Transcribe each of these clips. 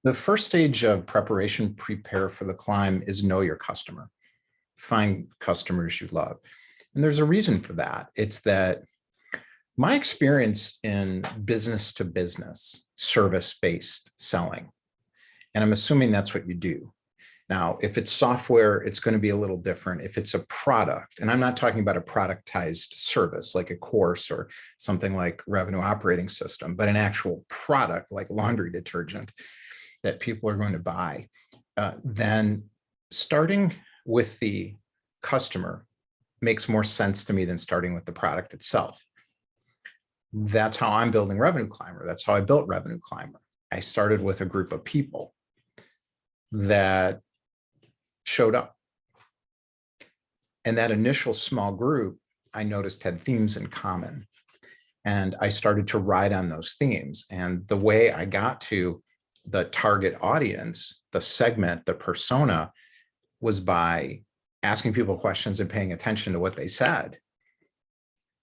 The first stage of preparation, prepare for the climb, is know your customer. Find customers you love. And there's a reason for that. It's that my experience in business to business, service-based selling, and I'm assuming that's what you do. Now, if it's software, it's going to be a little different. If it's a product, and I'm not talking about a productized service like a course or something like revenue operating system, but an actual product like laundry detergent that people are going to buy, then starting with the customer makes more sense to me than starting with the product itself. That's how I'm building Revenue Climber. That's how I built Revenue Climber. I started with a group of people that showed up. And that initial small group, I noticed, had themes in common. And I started to ride on those themes. And the way I got to the target audience, the segment, the persona, was by asking people questions and paying attention to what they said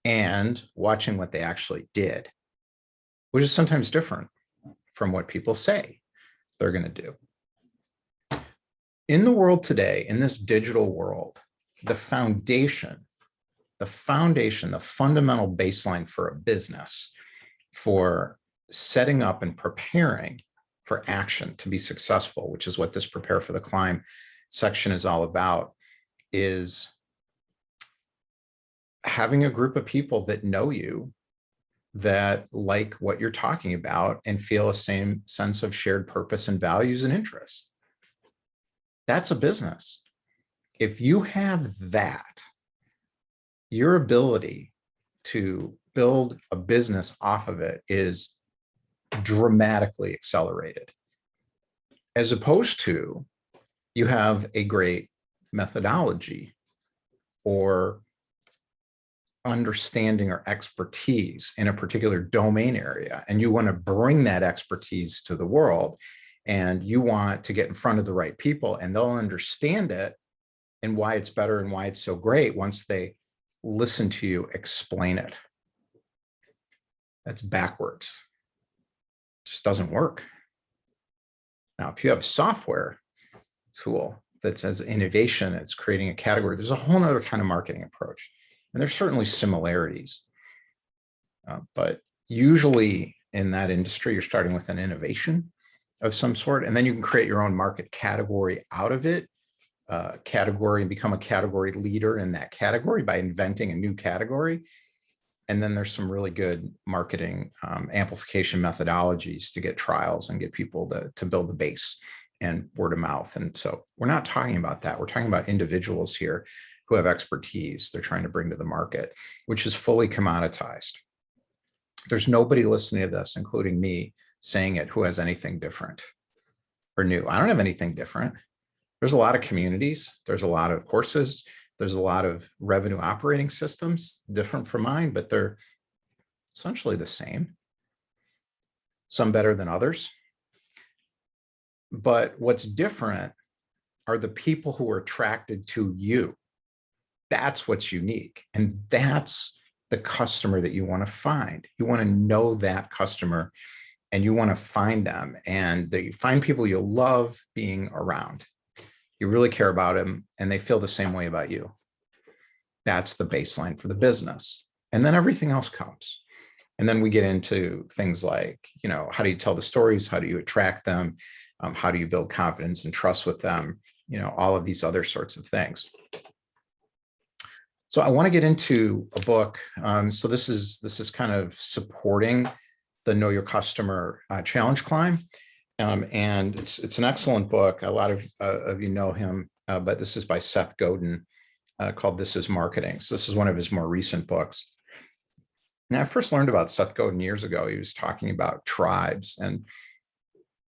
and watching what they actually did, which is sometimes different from what people say they're going to do. In the world today, in this digital world, the foundation, the fundamental baseline for a business, for setting up and preparing for action to be successful, which is what this Prepare for the Climb section is all about, is having a group of people that know you, that like what you're talking about and feel a same sense of shared purpose and values and interests. That's a business. If you have that, your ability to build a business off of it is dramatically accelerated, as opposed to you have a great methodology or understanding or expertise in a particular domain area, and you want to bring that expertise to the world, and you want to get in front of the right people, and they'll understand it and why it's better and why it's so great once they listen to you explain it. That's backwards. It just doesn't work. Now, if you have a software tool that says innovation, it's creating a category, there's a whole other kind of marketing approach. And there's certainly similarities. But usually in that industry, you're starting with an innovation of some sort, and then you can create your own market category out of it, and become a category leader in that category by inventing a new category. And then there's some really good marketing amplification methodologies to get trials and get people to build the base and word of mouth. And so we're not talking about that. We're talking about individuals here who have expertise they're trying to bring to the market, which is fully commoditized. There's nobody listening to this, including me, saying it, who has anything different or new. I don't have anything different. There's a lot of communities. There's a lot of courses. There's a lot of revenue operating systems different from mine, but they're essentially the same. Some better than others. But what's different are the people who are attracted to you. That's what's unique. And that's the customer that you want to find. You want to know that customer and you want to find them, and that you find people you love being around. You really care about them and they feel the same way about you. That's the baseline for the business. And then everything else comes. And then we get into things like, how do you tell the stories? How do you attract them? How do you build confidence and trust with them? All of these other sorts of things. So I want to get into a book. So this is kind of supporting the Know Your Customer Challenge Climb. And it's an excellent book. A lot of you know him, but this is by Seth Godin, called This Is Marketing. So this is one of his more recent books. Now, I first learned about Seth Godin years ago. He was talking about tribes and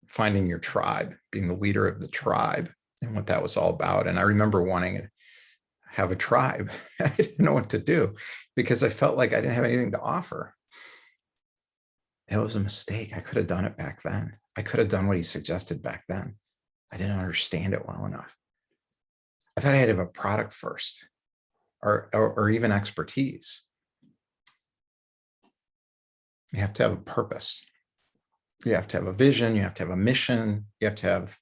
finding your tribe, being the leader of the tribe, and what that was all about. And I remember wanting to have a tribe. I didn't know what to do because I felt like I didn't have anything to offer. It was a mistake. I could have done it back then. I could have done what he suggested back then. I didn't understand it well enough. I thought I had to have a product first, or even expertise. You have to have a purpose. You have to have a vision, you have to have a mission, you have to have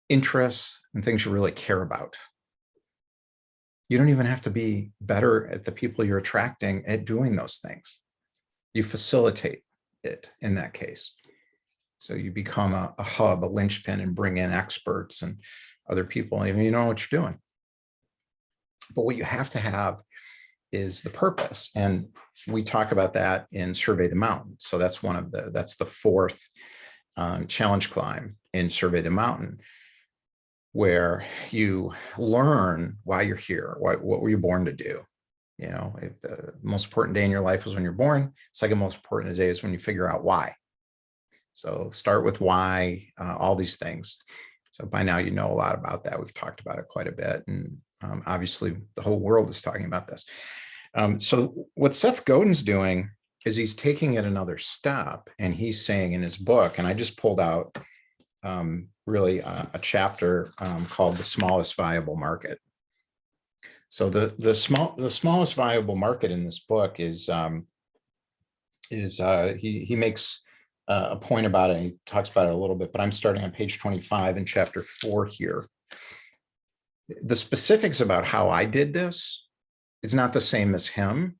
interests and things you really care about. You don't even have to be better at the people you're attracting at doing those things. You facilitate it in that case. So you become a hub, a linchpin, and bring in experts and other people, and you know what you're doing. But what you have to have is the purpose. And we talk about that in Survey the Mountain. So that's that's the fourth challenge climb in Survey the Mountain, where you learn why you're here. What were you born to do? You know, if the most important day in your life was when you're born, second most important day is when you figure out why. So start with why, all these things. So by now, you know a lot about that. We've talked about it quite a bit. And obviously, the whole world is talking about this. So what Seth Godin's doing is he's taking it another step, and he's saying in his book, and I just pulled out really a chapter called "The Smallest Viable Market." So the smallest viable market in this book is he makes a point about it. He talks about it a little bit, but I'm starting on page 25 in chapter 4 here. The specifics about how I did this is not the same as him.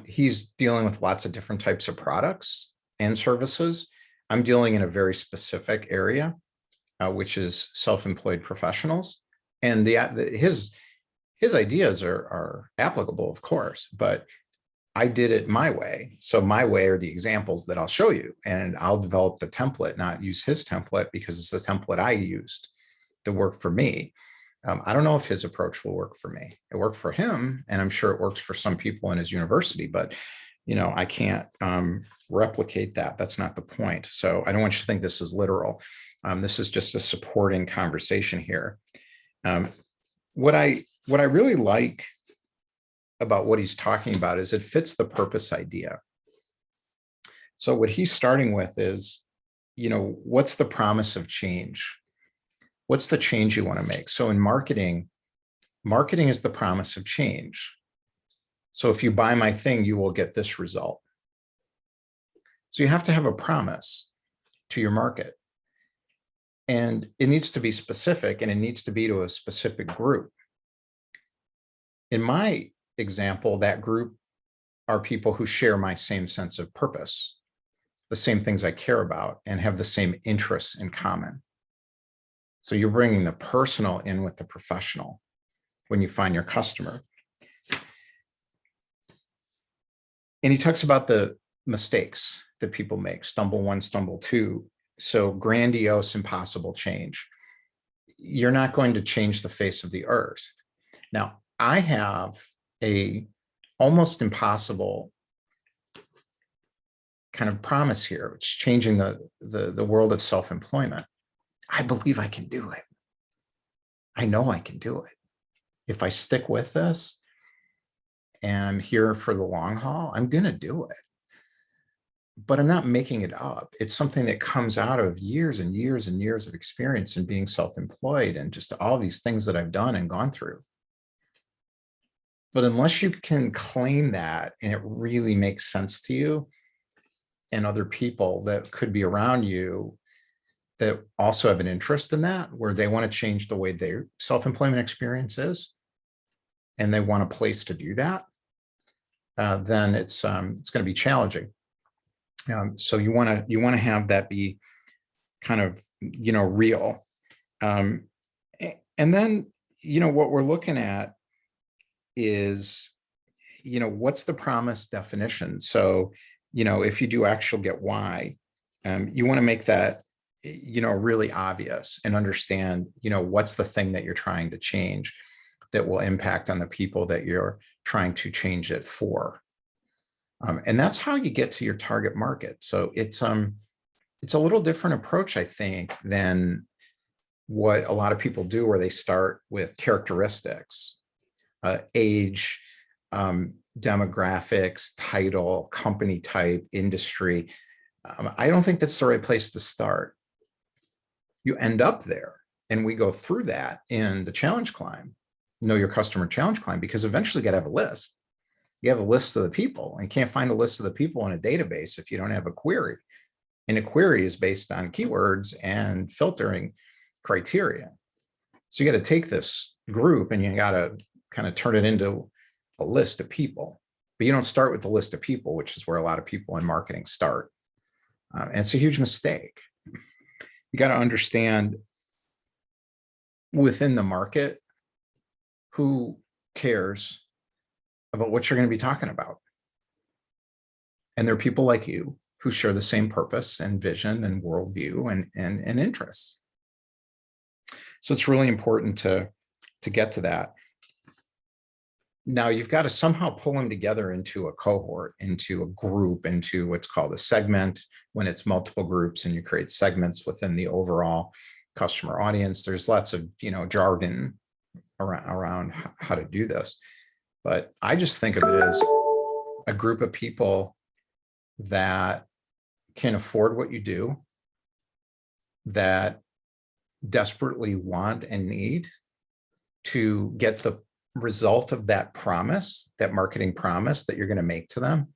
He's dealing with lots of different types of products and services. I'm dealing in a very specific area, which is self-employed professionals. And his ideas are applicable, of course, but I did it my way. So my way are the examples that I'll show you, and I'll develop the template, not use his template, because it's the template I used to work for me. I don't know if his approach will work for me. It worked for him, and I'm sure it works for some people in his university, but you know, I can't replicate that. That's not the point. So I don't want you to think this is literal. This is just a supporting conversation here. What I really like about what he's talking about is it fits the purpose idea. So what he's starting with is, you know, what's the promise of change? What's the change you want to make? So in marketing is the promise of change. So if you buy my thing, you will get this result. So you have to have a promise to your market. And it needs to be specific, and it needs to be to a specific group. In my example, that group are people who share my same sense of purpose, the same things I care about, and have the same interests in common. So you're bringing the personal in with the professional when you find your customer. And he talks about the mistakes that people make, stumble one, stumble two. So grandiose, impossible change. You're not going to change the face of the earth. Now, I have a almost impossible kind of promise here, which is changing the world of self-employment. I believe I can do it. I know I can do it. If I stick with this and I'm here for the long haul, I'm going to do it. But I'm not making it up. It's something that comes out of years and years and years of experience in being self-employed and just all these things that I've done and gone through. But unless you can claim that and it really makes sense to you and other people that could be around you that also have an interest in that, where they want to change the way their self-employment experience is, and they want a place to do that, then it's going to be challenging. So you want to have that be kind of, you know, real. And then, you know, what we're looking at is, you know, what's the promise definition? So, you know, if you do X, you'll get Y. You want to make that, you know, really obvious and understand, you know, what's the thing that you're trying to change that will impact on the people that you're trying to change it for. And that's how you get to your target market. So it's a little different approach, I think, than what a lot of people do, where they start with characteristics, age, demographics, title, company type, industry. I don't think that's the right place to start. You end up there, and we go through that in the challenge climb, know your customer challenge climb, because eventually you got to have a list. You have a list of the people, and you can't find a list of the people in a database if you don't have a query. And a query is based on keywords and filtering criteria. So you got to take this group and you got to kind of turn it into a list of people. But you don't start with the list of people, which is where a lot of people in marketing start. And it's a huge mistake. You got to understand within the market who cares about what you're going to be talking about. And there are people like you who share the same purpose and vision and worldview and interests. So it's really important to get to that. Now you've got to somehow pull them together into a cohort, into a group, into what's called a segment. When it's multiple groups and you create segments within the overall customer audience, there's lots of jargon around how to do this. But I just think of it as a group of people that can afford what you do, that desperately want and need to get the result of that promise, that marketing promise that you're going to make to them,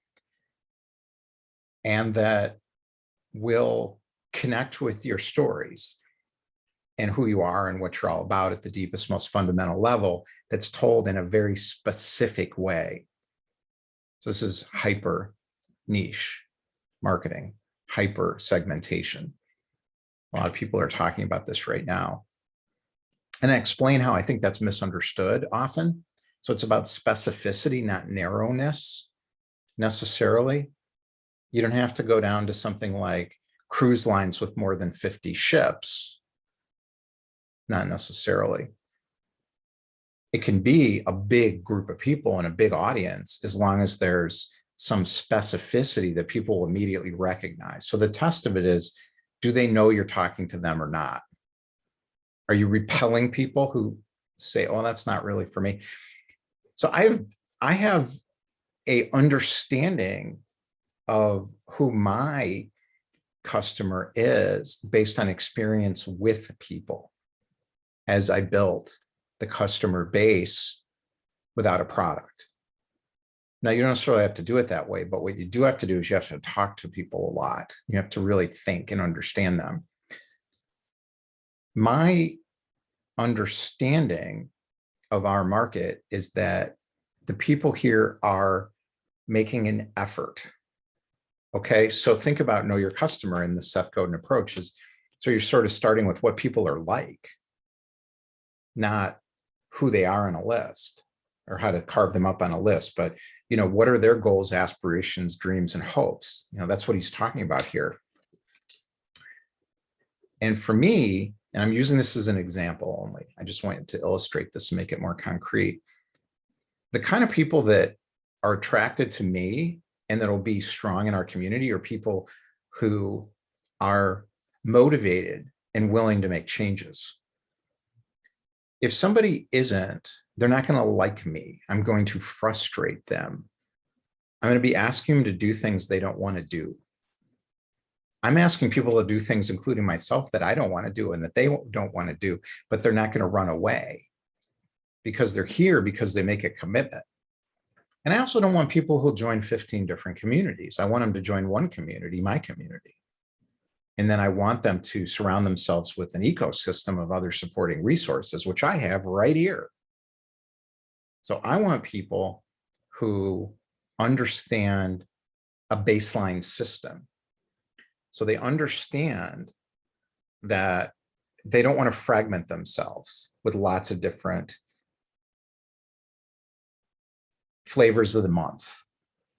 and that will connect with your stories and who you are and what you're all about at the deepest, most fundamental level, that's told in a very specific way. So this is hyper niche marketing, hyper segmentation. A lot of people are talking about this right now. And I explain how I think that's misunderstood often. So it's about specificity, not narrowness necessarily. You don't have to go down to something like cruise lines with more than 50 ships. Not necessarily. It can be a big group of people and a big audience as long as there's some specificity that people will immediately recognize. So the test of it is, do they know you're talking to them or not? Are you repelling people who say, oh, that's not really for me? So I have a understanding of who my customer is based on experience with people as I built the customer base without a product. Now, you don't necessarily have to do it that way, but what you do have to do is you have to talk to people a lot. You have to really think and understand them. My understanding of our market is that the people here are making an effort. Okay, so think about know your customer in the Seth Godin approach is, so you're sort of starting with what people are like, not who they are on a list or how to carve them up on a list, but what are their goals, aspirations, dreams, and hopes? That's what he's talking about here. And for me, and I'm using this as an example only, I just wanted to illustrate this and make it more concrete. The kind of people that are attracted to me and that'll be strong in our community are people who are motivated and willing to make changes. If somebody isn't, they're not going to like me. I'm going to frustrate them. I'm going to be asking them to do things they don't want to do. I'm asking people to do things, including myself, that I don't want to do and that they don't want to do, but they're not going to run away because they're here because they make a commitment. And I also don't want people who'll join 15 different communities. I want them to join one community, my community. And then I want them to surround themselves with an ecosystem of other supporting resources, which I have right here. So I want people who understand a baseline system. So they understand that they don't want to fragment themselves with lots of different flavors of the month.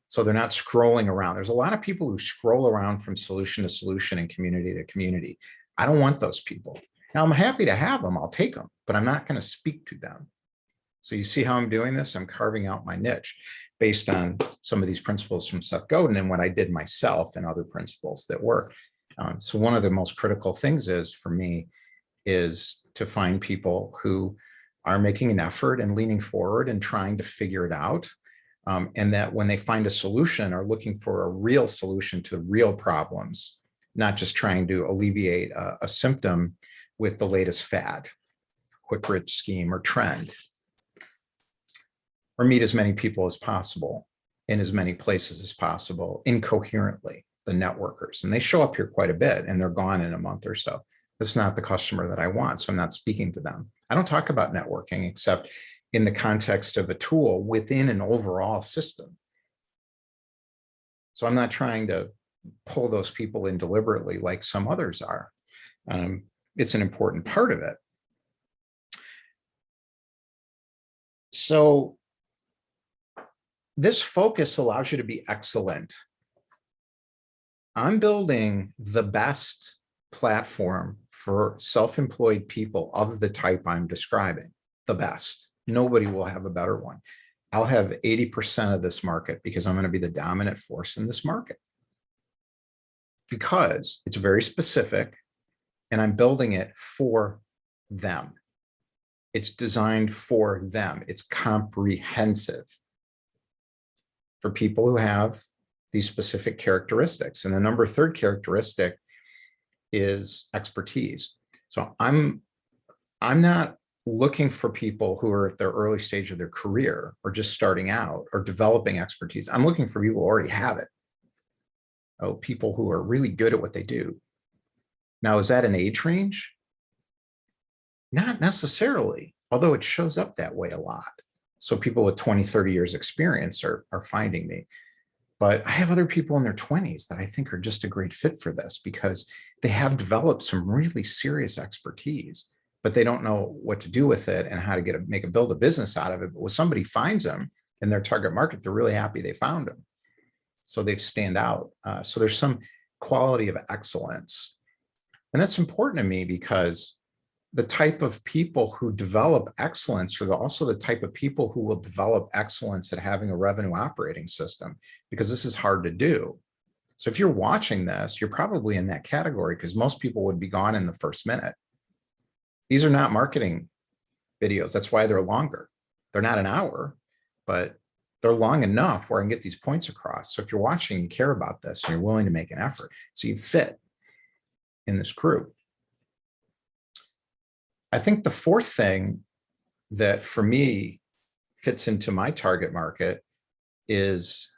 So they're not scrolling around. There's a lot of people who scroll around from solution to solution and community to community. I don't want those people. Now I'm happy to have them. I'll take them, but I'm not going to speak to them. So you see how I'm doing this? I'm carving out my niche based on some of these principles from Seth Godin and what I did myself and other principles that work. So one of the most critical things for me is to find people who are making an effort and leaning forward and trying to figure it out. And that when they find a solution are looking for a real solution to real problems, not just trying to alleviate a symptom with the latest fad, quick rich scheme or trend, or meet as many people as possible in as many places as possible incoherently. the networkers, and they show up here quite a bit and they're gone in a month or so. This is not the customer that I want, so I'm not speaking to them. I don't talk about networking except in the context of a tool within an overall system. So I'm not trying to pull those people in deliberately like some others are. It's an important part of it. So this focus allows you to be excellent. I'm building the best platform for self-employed people of the type I'm describing, the best. Nobody will have a better one. I'll have 80% of this market because I'm going to be the dominant force in this market. Because it's very specific and I'm building it for them. It's designed for them. It's comprehensive for people who have these specific characteristics. And the third characteristic is expertise. So I'm not looking for people who are at their early stage of their career or just starting out or developing expertise. I'm looking for people who already have it. Oh, people who are really good at what they do. Now, is that an age range? Not necessarily, although it shows up that way a lot. So people with 20, 30 years experience are finding me. But I have other people in their 20s that I think are just a great fit for this because they have developed some really serious expertise, but they don't know what to do with it and how to build a business out of it. But when somebody finds them in their target market, they're really happy they found them. So they stand out. So there's some quality of excellence. And that's important to me because the type of people who develop excellence are also the type of people who will develop excellence at having a revenue operating system, because this is hard to do. So if you're watching this, you're probably in that category because most people would be gone in the first minute. These are not marketing videos. That's why they're longer. They're not an hour, but they're long enough where I can get these points across. So if you're watching, you care about this and you're willing to make an effort. So you fit in this group. I think the fourth thing that for me fits into my target market is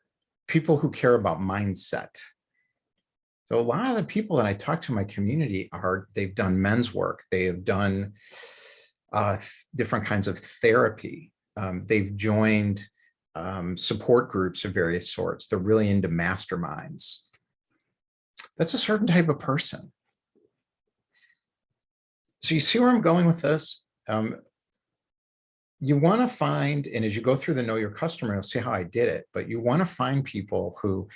people who care about mindset. So a lot of the people that I talk to in my community they've done men's work. They have done different kinds of therapy. They've joined support groups of various sorts. They're really into masterminds. That's a certain type of person. So you see where I'm going with this? You want to find, and as you go through the Know Your Customer, you'll see how I did it, but you want to find people who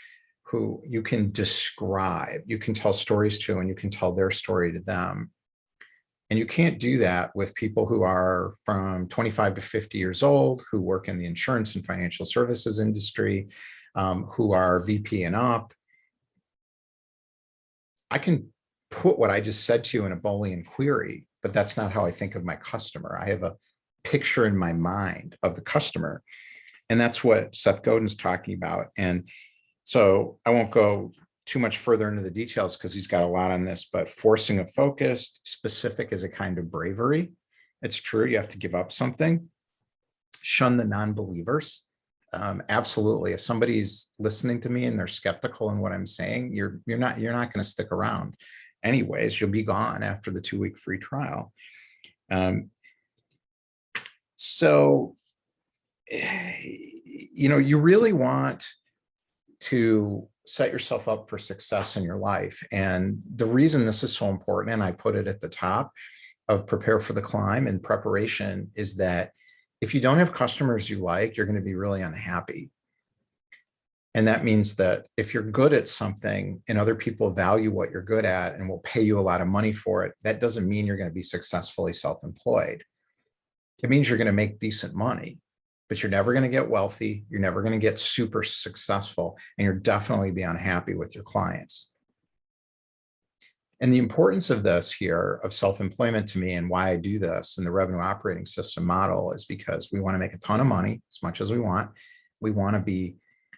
you can describe, you can tell stories to, and you can tell their story to them. And you can't do that with people who are from 25 to 50 years old, who work in the insurance and financial services industry, who are VP and up. I can put what I just said to you in a Boolean query, but that's not how I think of my customer. I have a picture in my mind of the customer. And that's what Seth Godin's talking about. And so I won't go too much further into the details because he's got a lot on this, but forcing a focus, specific is a kind of bravery. It's true, you have to give up something. Shun the non-believers. Absolutely. If somebody's listening to me and they're skeptical in what I'm saying, you're not going to stick around. Anyways, you'll be gone after the 2-week free trial. So, you really want to set yourself up for success in your life. And the reason this is so important, and I put it at the top of Prepare for the Climb and preparation, is that if you don't have customers you like, you're going to be really unhappy. And that means that if you're good at something and other people value what you're good at and will pay you a lot of money for it, that doesn't mean you're going to be successfully self-employed. It means you're going to make decent money, but you're never going to get wealthy. You're never going to get super successful, and you'll definitely be unhappy with your clients. And the importance of this here, of self-employment to me, and why I do this in the revenue operating system model, is because we want to make a ton of money as much as we want. We want to be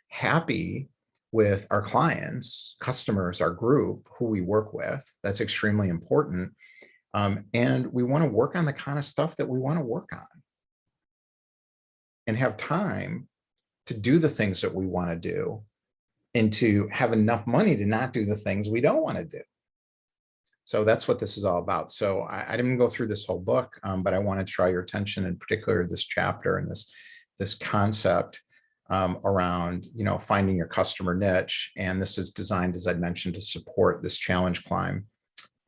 happy with our clients, customers, our group, who we work with. That's extremely important. And we want to work on the kind of stuff that we want to work on and have time to do the things that we want to do and to have enough money to not do the things we don't want to do. So that's what this is all about. So I didn't go through this whole book, but I want to draw your attention in particular this chapter and this concept around, finding your customer niche. And this is designed, as I mentioned, to support this challenge climb.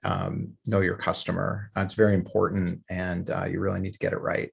Know your customer. It's very important, and you really need to get it right.